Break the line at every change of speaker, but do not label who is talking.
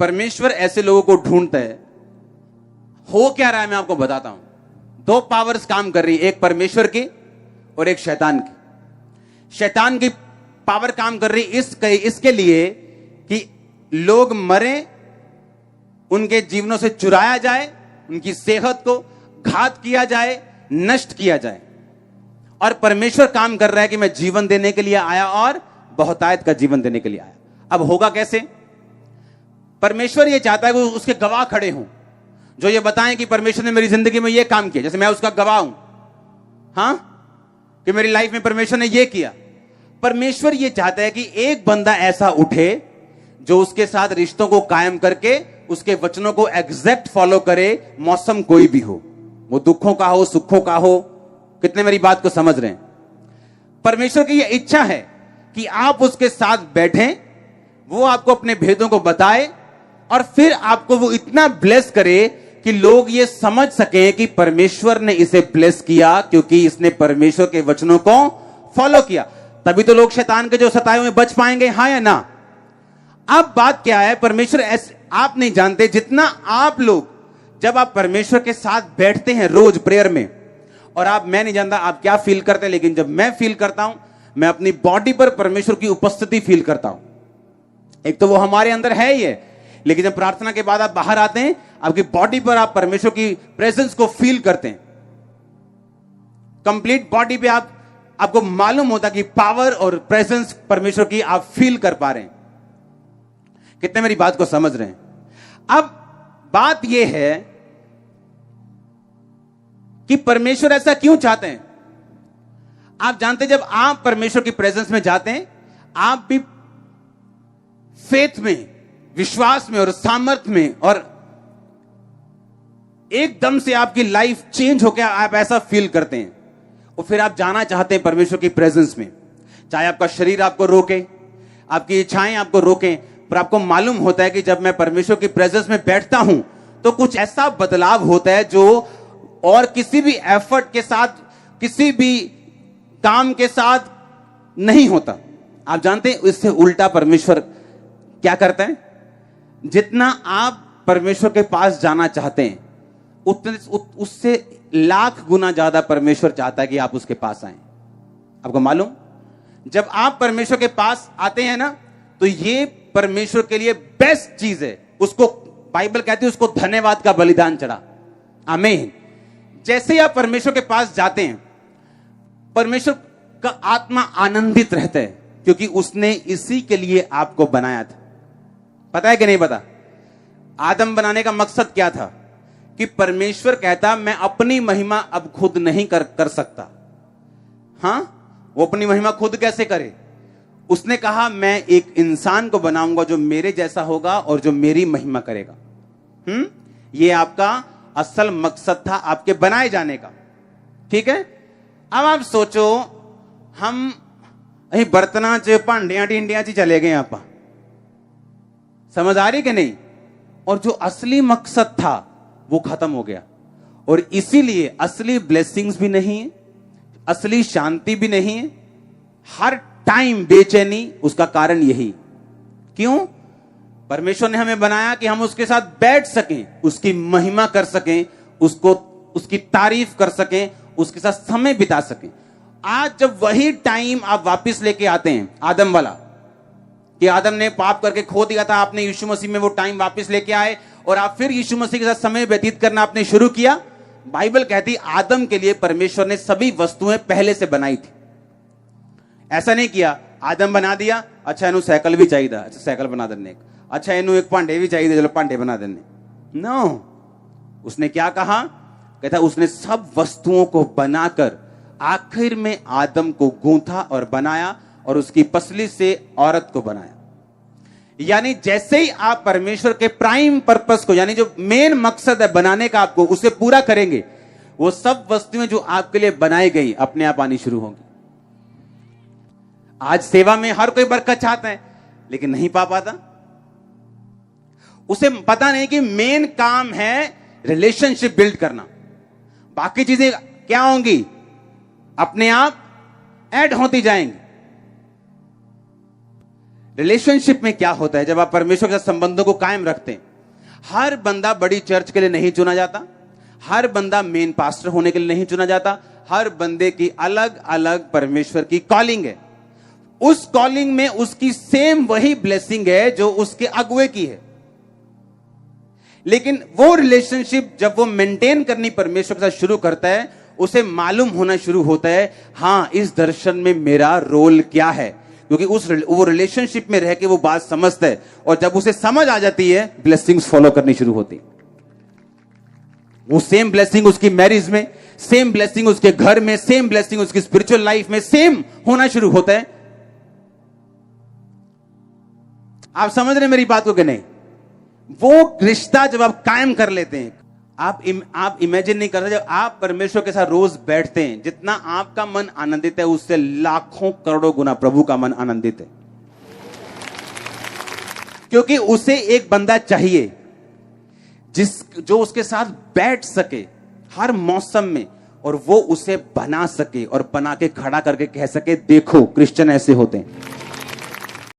परमेश्वर ऐसे लोगों को ढूंढता है। हो क्या रहा है मैं आपको बताता हूं। दो पावर्स काम कर रही है, एक परमेश्वर की और एक शैतान की। शैतान की पावर काम कर रही इसके लिए कि लोग मरे, उनके जीवनों से चुराया जाए, उनकी सेहत को घात किया जाए, नष्ट किया जाए। और परमेश्वर काम कर रहा है कि मैं जीवन देने के लिए आया और बहुतायत का जीवन देने के लिए आया। अब होगा कैसे? परमेश्वर ये चाहता है कि उसके गवाह खड़े हों, जो ये बताएं कि परमेश्वर ने मेरी जिंदगी में ये काम किया, जैसे मैं उसका गवाह हूं, हां, कि मेरी लाइफ में परमेश्वर ने ये किया। परमेश्वर ये चाहता है कि एक बंदा ऐसा उठे जो उसके साथ रिश्तों को कायम करके उसके वचनों को एग्जैक्ट फॉलो करे, मौसम कोई भी हो, वो दुखों का हो, सुखों का हो। कितने मेरी बात को समझ रहे हैं? परमेश्वर की यह इच्छा है कि आप उसके साथ बैठें, वो आपको अपने भेदों को बताए और फिर आपको वो इतना ब्लेस करे कि लोग ये समझ सकें कि परमेश्वर ने इसे ब्लेस किया क्योंकि इसने परमेश्वर के वचनों को फॉलो किया। तभी तो लोग शैतान के जो सताए हुए बच पाएंगे, हां या ना? अब बात क्या है, परमेश्वर ऐसे आप नहीं जानते जितना आप लोग, जब आप परमेश्वर के साथ बैठते हैं रोज प्रेयर में, और आप, मैं नहीं जानता आप क्या फील करते हैं, लेकिन जब मैं फील करता हूं, मैं अपनी बॉडी पर परमेश्वर की उपस्थिति फील करता हूं। एक तो वो हमारे अंदर है ही है, लेकिन जब प्रार्थना के बाद आप बाहर आते हैं, आपकी बॉडी पर आप परमेश्वर की प्रेजेंस को फील करते हैं। कंप्लीट बॉडी पे आपको मालूम होता कि पावर और प्रेजेंस परमेश्वर की आप फील कर पा रहे हैं। कितने मेरी बात को समझ रहे हैं? अब बात यह है कि परमेश्वर ऐसा क्यों चाहते हैं। आप जानते हैं, जब आप परमेश्वर की प्रेजेंस में जाते हैं, आप भी फेथ में, विश्वास में और सामर्थ में, और एकदम से आपकी लाइफ चेंज होकर आप ऐसा फील करते हैं, और फिर आप जाना चाहते हैं परमेश्वर की प्रेजेंस में। चाहे आपका शरीर आपको रोके, आपकी इच्छाएं आपको रोकें, पर आपको मालूम होता है कि जब मैं परमेश्वर की प्रेजेंस में बैठता हूं तो कुछ ऐसा बदलाव होता है जो और किसी भी एफर्ट के साथ, किसी भी काम के साथ नहीं होता। आप जानते हैं, इससे उल्टा परमेश्वर क्या करता है? जितना आप परमेश्वर के पास जाना चाहते हैं, उतने उससे लाख गुना ज्यादा परमेश्वर चाहता है कि आप उसके पास आए। आपको मालूम, जब आप परमेश्वर के पास आते हैं ना, तो ये परमेश्वर के लिए बेस्ट चीज है। उसको बाइबल कहती है, उसको धन्यवाद का बलिदान चढ़ा। आमीन। जैसे ही आप परमेश्वर के पास जाते हैं, परमेश्वर का आत्मा आनंदित रहता है, क्योंकि उसने इसी के लिए आपको बनाया था। पता है कि नहीं पता? आदम बनाने का मकसद क्या था? कि परमेश्वर कहता, मैं अपनी महिमा अब खुद नहीं कर सकता। हां, वो अपनी महिमा खुद कैसे करे? उसने कहा, मैं एक इंसान को बनाऊंगा जो मेरे जैसा होगा और जो मेरी महिमा करेगा। ये आपका असल मकसद था आपके बनाए जाने का। ठीक है? अब आप सोचो, हम बर्तना च भांडिया टिंडिया च चले गए, आप समझ आ रही कि नहीं? और जो असली मकसद था वो खत्म हो गया, और इसीलिए असली ब्लेसिंग्स भी नहीं है, असली शांति भी नहीं है, हर टाइम बेचैनी। उसका कारण यही। क्यों? परमेश्वर ने हमें बनाया कि हम उसके साथ बैठ सकें, उसकी महिमा कर सकें, उसकी तारीफ कर सकें, उसके साथ समय बिता सकें। आज जब वही टाइम आप वापस लेके आते हैं, आदम वाला, कि आदम ने पाप करके खो दिया था, आपने यीशु मसीह में वो टाइम वापस लेके आए और आप फिर यीशु मसीह के साथ समय व्यतीत करना आपने शुरू किया। बाइबल कहती, आदम के लिए परमेश्वर ने सभी वस्तुएं पहले से बनाई थी। ऐसा नहीं किया, आदम बना दिया, अच्छा इन्हों साइकिल भी चाहिए, अच्छा साइकिल बना देने, अच्छा इन्हों एक भांडे भी चाहिए, चलो भांडे बना देने। नो, उसने क्या कहा? कहता उसने सब वस्तुओं को बनाकर आखिर में आदम को गूंथा और बनाया, और उसकी पसली से औरत को बनाया। यानी जैसे ही आप परमेश्वर के प्राइम पर्पस को, यानी जो मेन मकसद है बनाने का आपको, उसे पूरा करेंगे, वो सब वस्तुएं जो आपके लिए बनाई गई अपने आप आनी शुरू होंगी। आज सेवा में हर कोई बरकत चाहता है, लेकिन नहीं पा पाता। उसे पता नहीं कि मेन काम है रिलेशनशिप बिल्ड करना। बाकी चीजें क्या होंगी? अपने आप ऐड होती जाएंगी। रिलेशनशिप में क्या होता है जब आप परमेश्वर के साथ संबंधों को कायम रखते हैं? हर बंदा बड़ी चर्च के लिए नहीं चुना जाता, हर बंदा मेन पास्टर होने के लिए नहीं चुना जाता। हर बंदे की अलग अलग परमेश्वर की कॉलिंग है। उस कॉलिंग में उसकी सेम वही ब्लेसिंग है जो उसके अगुए की है, लेकिन वो रिलेशनशिप जब वो मेंटेन करनी परमेश्वर के साथ शुरू करता है, उसे मालूम होना शुरू होता है, हां इस दर्शन में मेरा रोल क्या है, क्योंकि वो रिलेशनशिप में रह के वो बात समझता है। और जब उसे समझ आ जाती है, ब्लेसिंग्स फॉलो करनी शुरू होती है। वो सेम ब्लेसिंग उसकी मैरिज में, सेम ब्लेसिंग उसके घर में, सेम ब्लेसिंग उसकी स्पिरिचुअल लाइफ में सेम होना शुरू होता है। आप समझ रहे मेरी बात को कि नहीं? वो रिश्ता जब आप कायम कर लेते हैं, आप इमेजिन नहीं कर रहे, जब आप परमेश्वर के साथ रोज बैठते हैं, जितना आपका मन आनंदित है उससे लाखों करोड़ों गुना प्रभु का मन आनंदित है। क्योंकि उसे एक बंदा चाहिए जो उसके साथ बैठ सके हर मौसम में, और वो उसे बना सके और बना के खड़ा करके कह सके, देखो क्रिश्चियन ऐसे होते हैं।